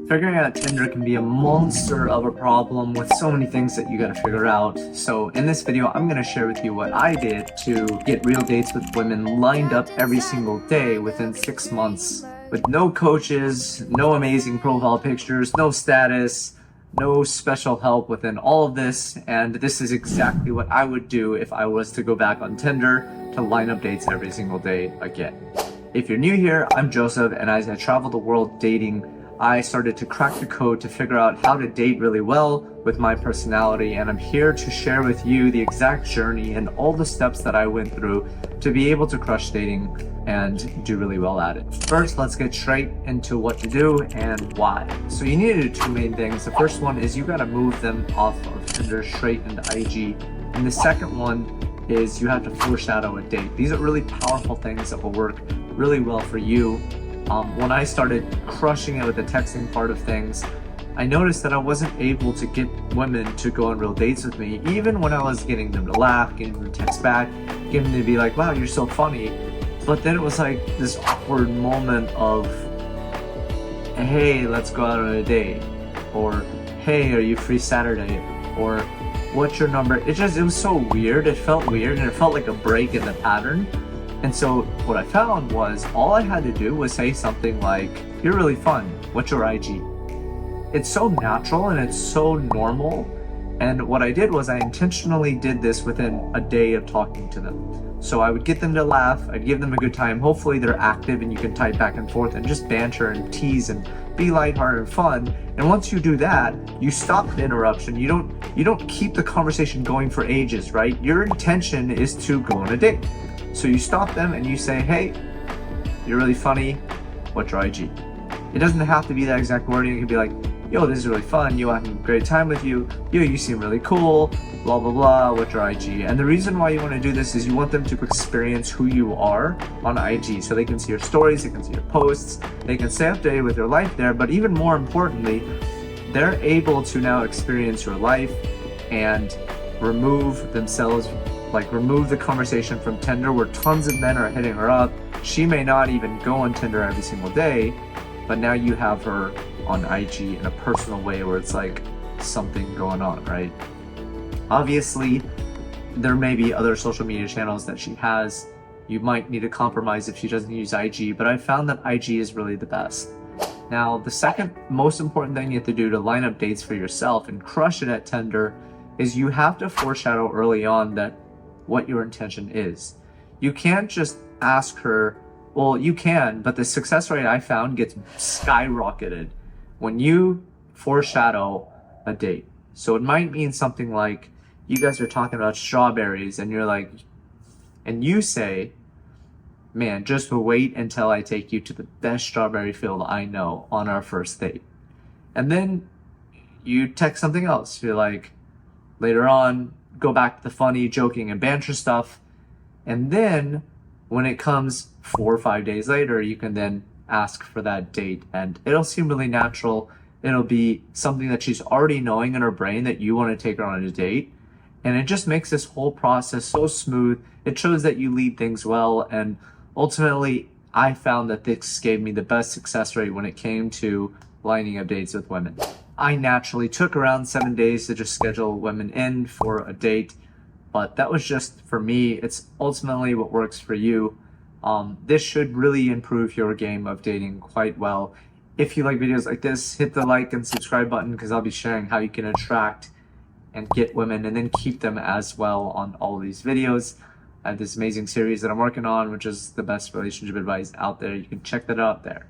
Figuring out Tinder can be a monster of a problem with so many things that you gotta figure out. So in this video, I'm gonna share with you what I did to get real dates with women lined up every single day within 6 months. With no coaches, no amazing profile pictures, no status, no special help within all of this. And this is exactly what I would do if I was to go back on Tinder to line up dates every single day again. If you're new here, I'm Joseph, and as I travel the world dating, I started to crack the code to figure out how to date really well with my personality, and I'm here to share with you the exact journey and all the steps that I went through to be able to crush dating and do really well at it. First, let's get straight into what to do and why. So you need to do two main things. The first one is you gotta move them off of Tinder straight into IG, and the second one is you have to foreshadow a date. These are really powerful things that will work really well for you. When I started crushing it with the texting part of things, I noticed that I wasn't able to get women to go on real dates with me, even when I was getting them to laugh, getting them to text back, getting them to be like, wow, you're so funny. But then it was like this awkward moment of, hey, let's go out on a date, or hey, are you free Saturday, or what's your number? It was so weird. It felt weird, and it felt like a break in the pattern. And so what I found was all I had to do was say something like, you're really fun, what's your IG? It's so natural and it's so normal. And what I did was I intentionally did this within a day of talking to them. So I would get them to laugh, I'd give them a good time. Hopefully they're active and you can type back and forth and just banter and tease and be lighthearted and fun. And once you do that, you stop the interruption. You don't keep the conversation going for ages, right? Your intention is to go on a date. So you stop them and you say, hey, you're really funny, what's your IG? It doesn't have to be that exact wording. It could be like, yo, this is really fun, yo, I'm having a great time with you, yo, you seem really cool, blah, blah, blah, what's your IG? And the reason why you want to do this is you want them to experience who you are on IG. So they can see your stories, they can see your posts, they can stay updated with your life there, but even more importantly, they're able to now experience your life and remove the conversation from Tinder where tons of men are hitting her up. She may not even go on Tinder every single day, but now you have her on IG in a personal way where it's like something going on, right? Obviously, there may be other social media channels that she has. You might need to compromise if she doesn't use IG, but I found that IG is really the best. Now, the second most important thing you have to do to line up dates for yourself and crush it at Tinder is you have to foreshadow early on that what your intention is. You can't just ask her, well, you can, but the success rate I found gets skyrocketed when you foreshadow a date. So it might mean something like, you guys are talking about strawberries and you're like, and you say, man, just wait until I take you to the best strawberry field I know on our first date. And then you text something else. You're like, later on, go back to the funny, joking, and banter stuff. And then when it comes 4 or 5 days later, you can then ask for that date. And it'll seem really natural. It'll be something that she's already knowing in her brain that you want to take her on a date. And it just makes this whole process so smooth. It shows that you lead things well. And ultimately, I found that this gave me the best success rate when it came to lining up dates with women. I naturally took around 7 days to just schedule women in for a date, but that was just for me. It's ultimately what works for you. This should really improve your game of dating quite well. If you like videos like this, hit the like and subscribe button because I'll be sharing how you can attract and get women and then keep them as well on all of these videos. I have this amazing series that I'm working on, which is the best relationship advice out there. You can check that out there.